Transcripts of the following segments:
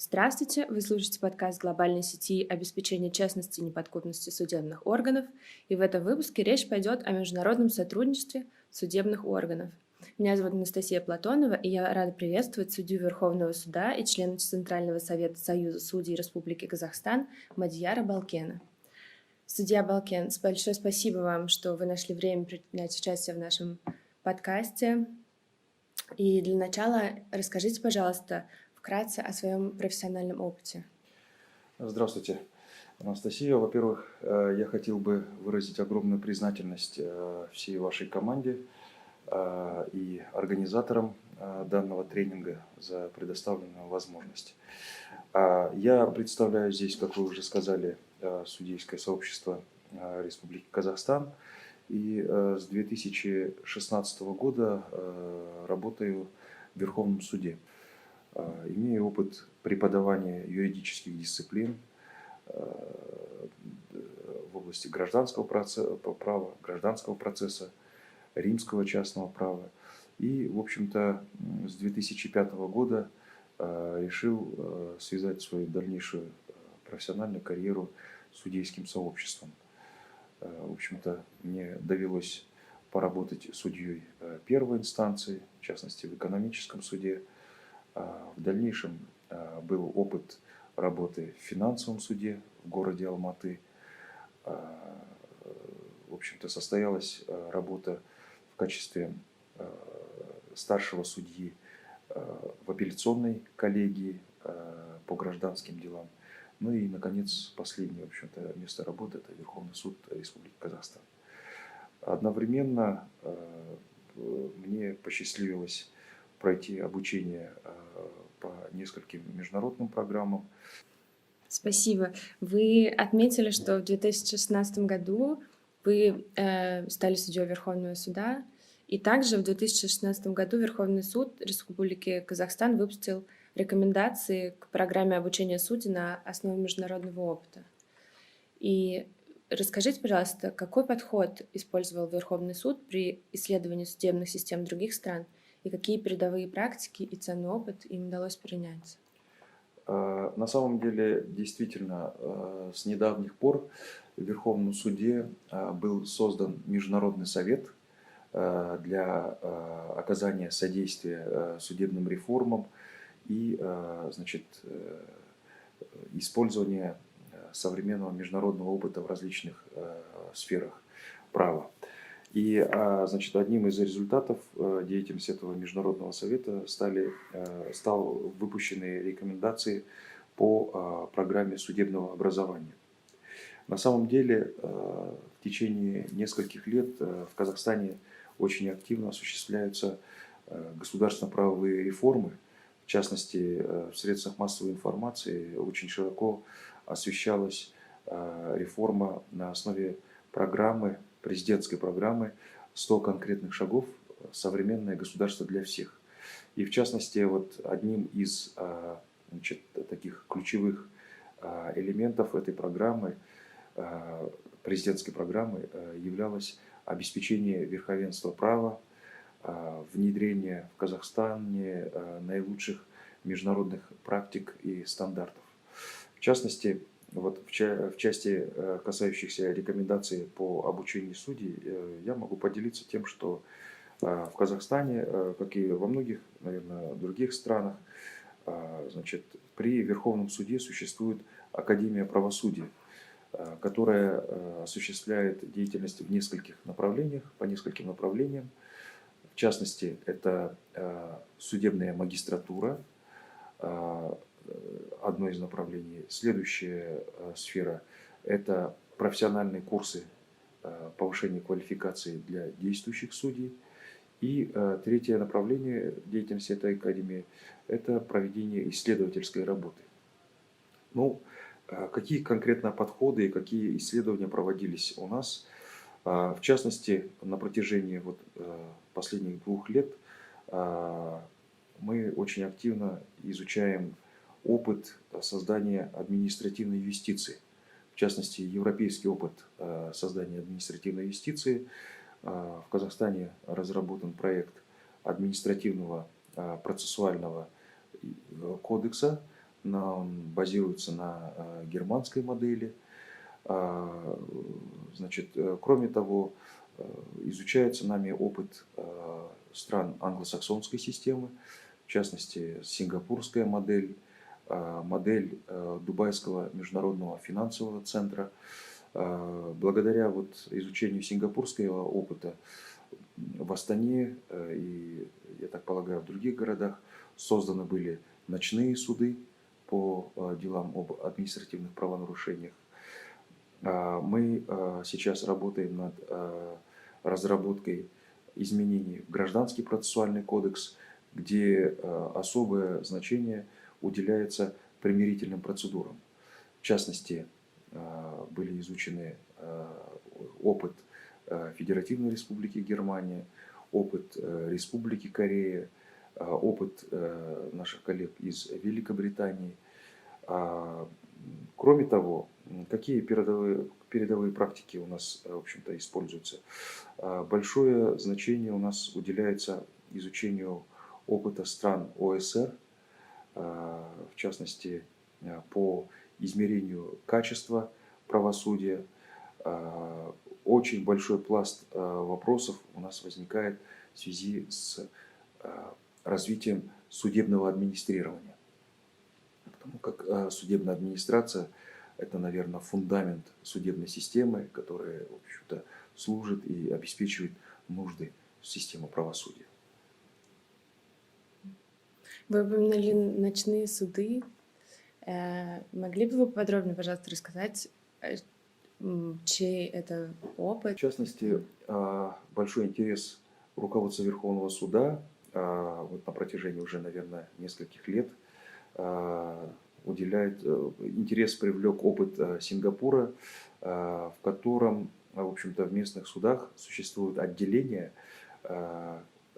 Здравствуйте! Вы слушаете подкаст глобальной сети обеспечения честности и неподкупности судебных органов. И в этом выпуске речь пойдет о международном сотрудничестве судебных органов. Меня зовут Анастасия Платонова, и я рада приветствовать судью Верховного суда и члена Центрального совета Союза судей Республики Казахстан Мадияра Балкена. Судья Балкен, большое спасибо вам, что вы нашли время принять участие в нашем подкасте. И для начала расскажите, пожалуйста, вкратце о своем профессиональном опыте. Здравствуйте, Анастасия. Во-первых, я хотел бы выразить огромную признательность всей вашей команде и организаторам данного тренинга за предоставленную возможность. Я представляю здесь, как вы уже сказали, судейское сообщество Республики Казахстан. И с 2016 года работаю в Верховном суде. Имею опыт преподавания юридических дисциплин в области гражданского права, гражданского процесса, римского частного права. И, в общем-то, с 2005 года решил связать свою дальнейшую профессиональную карьеру с судейским сообществом. В общем-то, мне довелось поработать судьей первой инстанции, в частности, в экономическом суде. В дальнейшем был опыт работы в финансовом суде в городе Алматы. В общем-то, состоялась работа в качестве старшего судьи в апелляционной коллегии по гражданским делам. Ну и, наконец, последнее, в общем-то, место работы – это Верховный суд Республики Казахстан. Одновременно мне посчастливилось пройти обучение по нескольким международным программам. Спасибо. Вы отметили, что в 2016 году вы стали судьей Верховного суда, и также в 2016 году Верховный суд Республики Казахстан выпустил рекомендации к программе обучения судей на основе международного опыта. И расскажите, пожалуйста, какой подход использовал Верховный суд при исследовании судебных систем других стран и какие передовые практики и ценный опыт им удалось перенять? На самом деле, действительно, с недавних пор в Верховном суде был создан Международный совет для оказания содействия судебным реформам и, значит, использования современного международного опыта в различных сферах права. И, значит, одним из результатов деятельности этого Международного совета стал выпущенные рекомендации по программе судебного образования. На самом деле, в течение нескольких лет в Казахстане очень активно осуществляются государственно-правовые реформы. В частности, в средствах массовой информации очень широко освещалась реформа на основе программы, президентской программы «100 конкретных шагов. Современное государство для всех». И в частности, вот одним из, значит, таких ключевых элементов этой программы, президентской программы, являлось обеспечение верховенства права, внедрение в Казахстане наилучших международных практик и стандартов. В частности, вот в части, касающихся рекомендаций по обучению судей, я могу поделиться тем, что в Казахстане, как и во многих, наверное, других странах, значит, при Верховном суде существует Академия правосудия, которая осуществляет деятельность в нескольких направлениях, по нескольким направлениям. В частности, это судебная магистратура, одно из направлений. Следующая сфера – это профессиональные курсы повышения квалификации для действующих судей. И третье направление деятельности этой академии – это проведение исследовательской работы. Ну, какие конкретно подходы и какие исследования проводились у нас? В частности, на протяжении вот последних 2 лет мы очень активно изучаем опыт создания административной юстиции. В частности, европейский опыт создания административной юстиции. В Казахстане разработан проект административного процессуального кодекса он базируется на германской модели. Значит, кроме того, изучается нами опыт стран англосаксонской системы, в частности, сингапурская модель, модель Дубайского международного финансового центра. Благодаря вот изучению сингапурского опыта в Астане и, я так полагаю, в других городах созданы были ночные суды по делам об административных правонарушениях. Мы сейчас работаем над разработкой изменений в Гражданский процессуальный кодекс, где особое значение уделяется примирительным процедурам. В частности, были изучены опыт Федеративной Республики Германия, опыт Республики Корея, опыт наших коллег из Великобритании. Кроме того, какие передовые практики у нас, в общем-то, используются? Большое значение у нас уделяется изучению опыта стран ОСР, в частности, по измерению качества правосудия. Очень большой пласт вопросов у нас возникает в связи с развитием судебного администрирования. Потому как судебная администрация – это, наверное, фундамент судебной системы, которая, в общем-то, служит и обеспечивает нужды системы правосудия. Вы упомянули ночные суды. Могли бы вы подробнее, пожалуйста, рассказать, чей это опыт? В частности, большой интерес руководства Верховного суда вот на протяжении уже, наверное, нескольких лет уделяет, интерес привлек опыт Сингапура, в котором, в общем-то, в местных судах существуют отделения,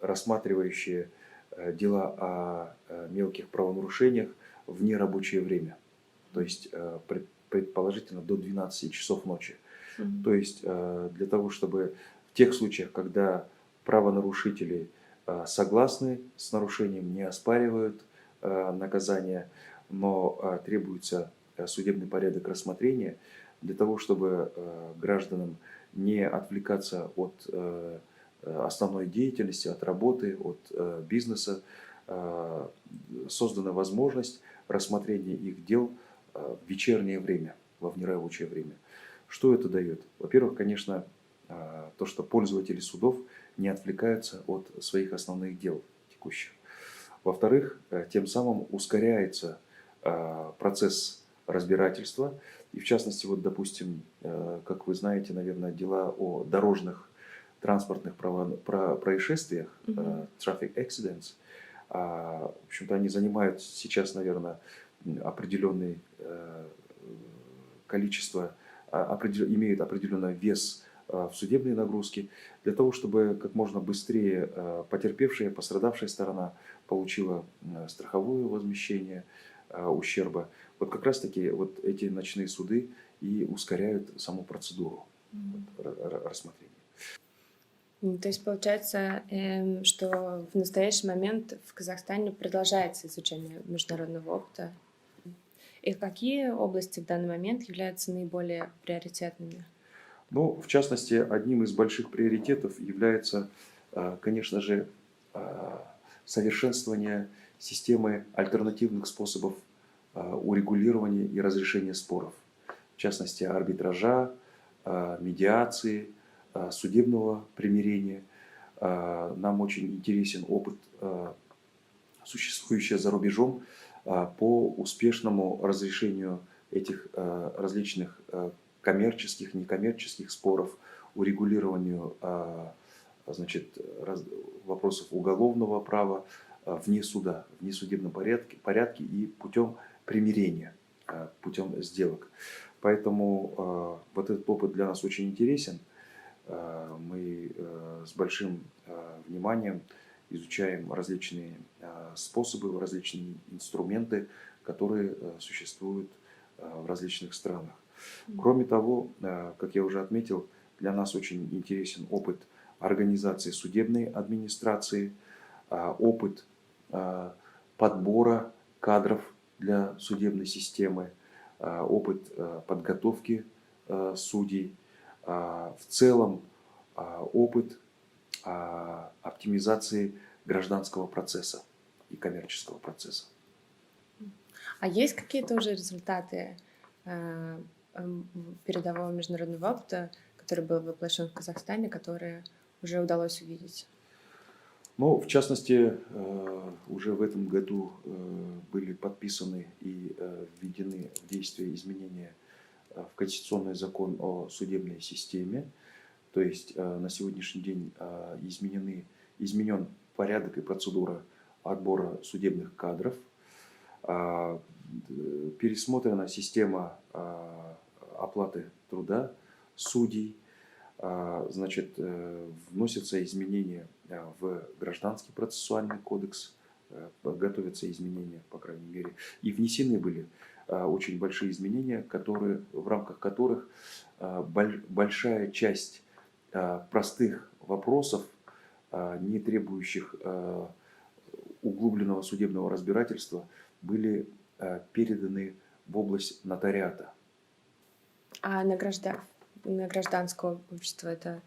рассматривающие дела о мелких правонарушениях в нерабочее время, то есть предположительно до 12 часов ночи. То есть для того, чтобы в тех случаях, когда правонарушители согласны с нарушением, не оспаривают наказание, но требуется судебный порядок рассмотрения, для того, чтобы гражданам не отвлекаться от основной деятельности, от работы, от бизнеса, создана возможность рассмотрения их дел в вечернее время, во внерабочее время. Что это дает? Во-первых, конечно, то, что пользователи судов не отвлекаются от своих основных дел текущих. Во-вторых, тем самым ускоряется процесс разбирательства. И в частности, вот, допустим, как вы знаете, наверное, дела о дорожных транспортных происшествиях, traffic accidents, в общем-то, они занимают сейчас, наверное, определенное количество, имеют определенный вес в судебной нагрузке, для того, чтобы как можно быстрее потерпевшая, пострадавшая сторона получила страховое возмещение ущерба. Вот как раз-таки вот эти ночные суды и ускоряют саму процедуру рассмотрения. То есть получается, что в настоящий момент в Казахстане продолжается изучение международного опыта. И какие области в данный момент являются наиболее приоритетными? Ну, в частности, одним из больших приоритетов является, конечно же, совершенствование системы альтернативных способов урегулирования и разрешения споров. В частности, арбитража, медиации, судебного примирения. Нам очень интересен опыт, существующий за рубежом, по успешному разрешению этих различных коммерческих, некоммерческих споров, урегулированию, значит, вопросов уголовного права вне суда, в внесудебном порядке и путем примирения, путем сделок. Поэтому вот этот опыт для нас очень интересен. Мы с большим вниманием изучаем различные способы, различные инструменты, которые существуют в различных странах. Кроме того, как я уже отметил, для нас очень интересен опыт организации судебной администрации, опыт подбора кадров для судебной системы, опыт подготовки судей, в целом опыт оптимизации гражданского процесса и коммерческого процесса. А есть какие-то уже результаты передового международного опыта, который был воплощен в Казахстане, которые уже удалось увидеть? Ну, в частности, уже в этом году были подписаны и введены в действие изменения в Конституционный закон о судебной системе. То есть на сегодняшний день изменен порядок и процедура отбора судебных кадров, пересмотрена система оплаты труда судей, значит, вносятся изменения в Гражданский процессуальный кодекс, готовятся изменения, по крайней мере, и внесены были очень большие изменения, в рамках которых большая часть простых вопросов, не требующих углубленного судебного разбирательства, были переданы в область нотариата. А на гражданское общество это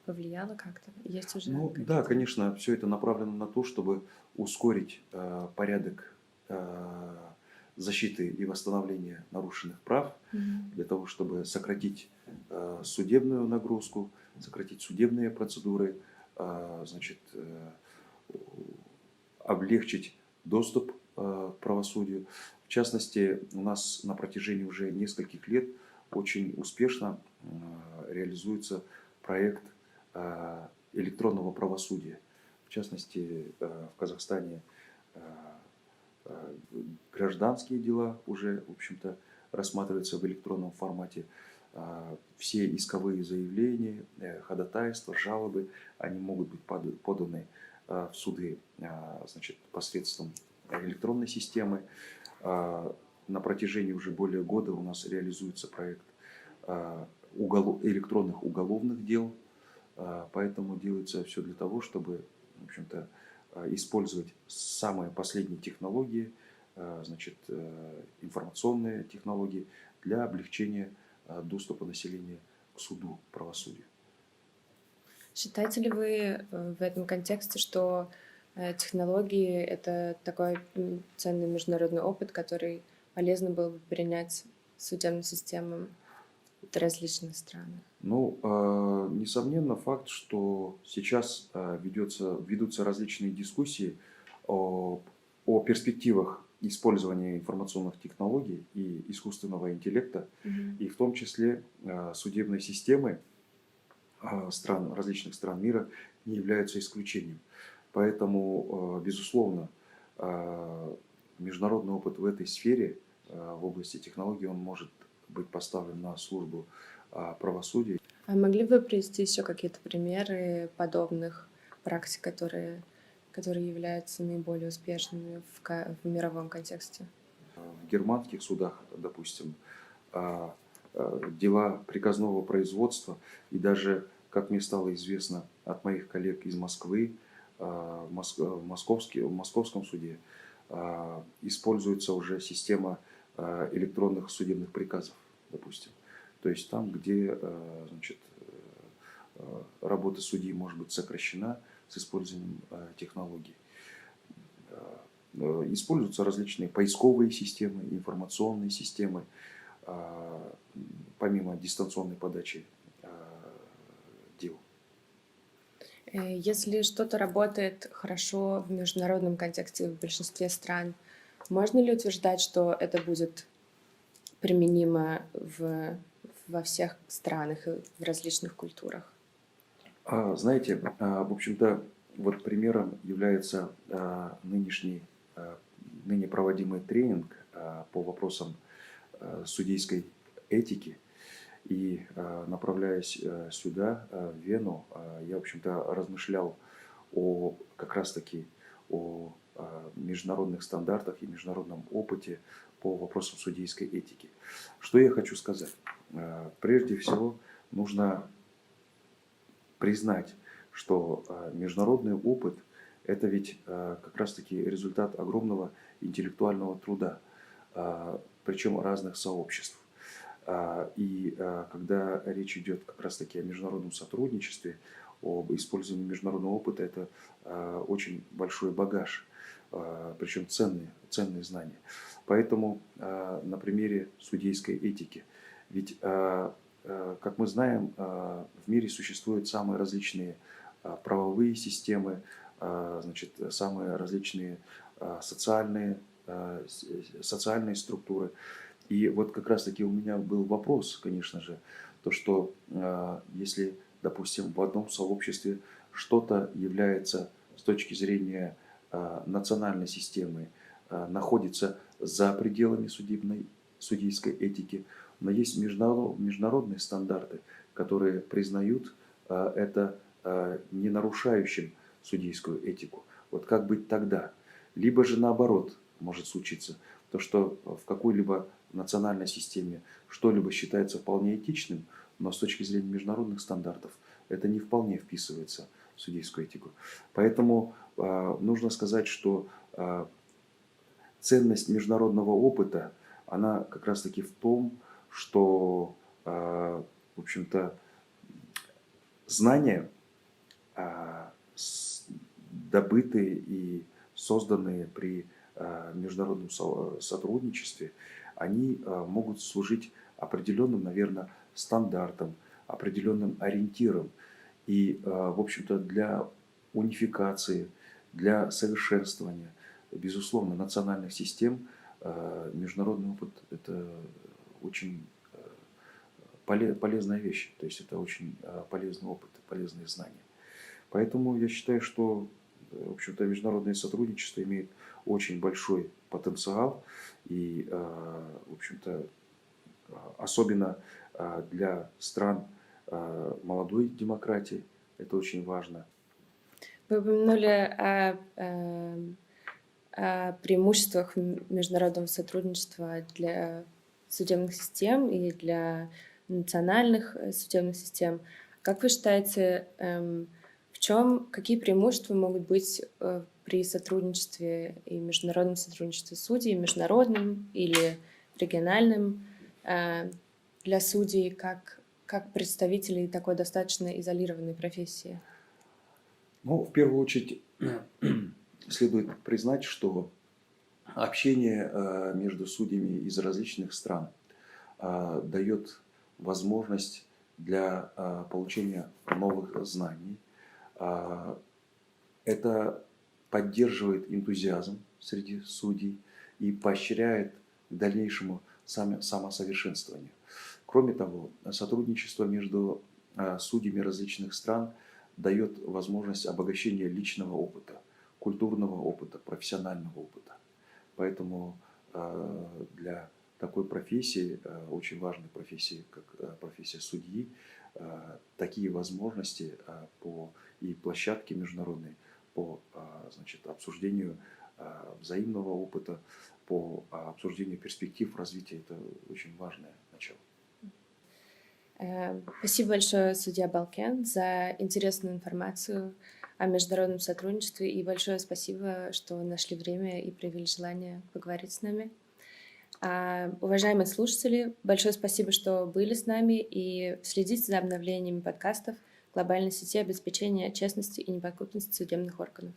повлияло как-то? Есть уже Ну да, конечно, все это направлено на то, чтобы ускорить порядок защиты и восстановления нарушенных прав, для того, чтобы сократить судебную нагрузку, сократить судебные процедуры, значит, облегчить доступ к правосудию. В частности, у нас на протяжении уже нескольких лет очень успешно реализуется проект электронного правосудия. В частности, в Казахстане гражданские дела уже, в общем-то, рассматриваются в электронном формате. Все исковые заявления, ходатайства, жалобы, они могут быть поданы в суды, значит, посредством электронной системы. На протяжении уже более года у нас реализуется проект электронных уголовных дел, поэтому делается все для того, чтобы, в общем-то, использовать самые последние технологии, значит, информационные технологии для облегчения доступа населения к суду, к правосудию. Считаете ли вы в этом контексте, что технологии — это такой ценный международный опыт, который полезно было бы перенять судебным системам различных стран? Ну, несомненно, факт, что сейчас ведутся различные дискуссии о перспективах использования информационных технологий и искусственного интеллекта, и в том числе судебной системы различных стран мира не являются исключением. Поэтому, безусловно, международный опыт в этой сфере, в области технологий, он может быть поставлен на службу правосудия. А могли бы вы привести еще какие-то примеры подобных практик, которые являются наиболее успешными в мировом контексте? В германских судах, допустим, дела приказного производства, и даже, как мне стало известно от моих коллег из Москвы, в московском суде используется уже система электронных судебных приказов, допустим. То есть там, где, значит, работа судьи может быть сокращена с использованием технологий. Используются различные поисковые системы, информационные системы, помимо дистанционной подачи дел. Если что-то работает хорошо в международном контексте в большинстве стран, можно ли утверждать, что это будет применимо во всех странах и в различных культурах? Знаете, в общем-то, вот примером является ныне проводимый тренинг по вопросам судейской этики. И направляясь сюда, в Вену, я, в общем-то, размышлял как раз-таки о международных стандартах и международном опыте по вопросам судейской этики. Что я хочу сказать? Прежде всего, нужно признать, что международный опыт – это ведь как раз-таки результат огромного интеллектуального труда. причем разных сообществ. И когда речь идет как раз-таки о международном сотрудничестве, об использовании международного опыта, это очень большой багаж, причем ценные знания. Поэтому на примере судейской этики, ведь, как мы знаем, в мире существуют самые различные правовые системы, значит, самые различные социальные структуры. И вот как раз-таки у меня был вопрос, конечно же, то, что если, допустим, в одном сообществе что-то является с точки зрения национальной системы, находится за пределами судейской этики, но есть международные стандарты, которые признают это не нарушающим судейскую этику. Вот как быть тогда? Либо же наоборот может случиться, то, что в какой-либо национальной системе что-либо считается вполне этичным, но с точки зрения международных стандартов это не вполне вписывается в судейскую этику. Поэтому нужно сказать, что ценность международного опыта, она как раз-таки в том, что, в общем-то, знания, добытые и созданные при международном сотрудничестве, они могут служить определенным, наверное, стандартом, определенным ориентиром. И, в общем-то, для унификации, для совершенствования, безусловно, национальных систем международный опыт – это очень полезная вещь, то есть это очень полезный опыт, полезные знания. Поэтому я считаю, что, в общем-то, международное сотрудничество имеет очень большой потенциал и, в общем-то, особенно для стран молодой демократии это очень важно. Вы упомянули о преимуществах международного сотрудничества для судебных систем и для национальных судебных систем. Как вы считаете, какие преимущества могут быть при сотрудничестве и международном сотрудничестве судей, международным или региональным для судей, как представителей такой достаточно изолированной профессии? Ну, в первую очередь, следует признать, что общение между судьями из различных стран дает возможность для получения новых знаний. Это поддерживает энтузиазм среди судей и поощряет к дальнейшему самосовершенствованию. Кроме того, сотрудничество между судьями различных стран дает возможность обогащения личного опыта, культурного опыта, профессионального опыта. Поэтому для такой профессии, очень важной профессии, как профессия судьи, такие возможности и площадки международные по, значит, обсуждению взаимного опыта, по обсуждению перспектив развития, это очень важное начало. Спасибо большое, судья Балкен, за интересную информацию о международном сотрудничестве, и большое спасибо, что нашли время и проявили желание поговорить с нами. Уважаемые слушатели, большое спасибо, что были с нами, и следите за обновлениями подкастов глобальной сети обеспечения честности и неподкупности судебных органов.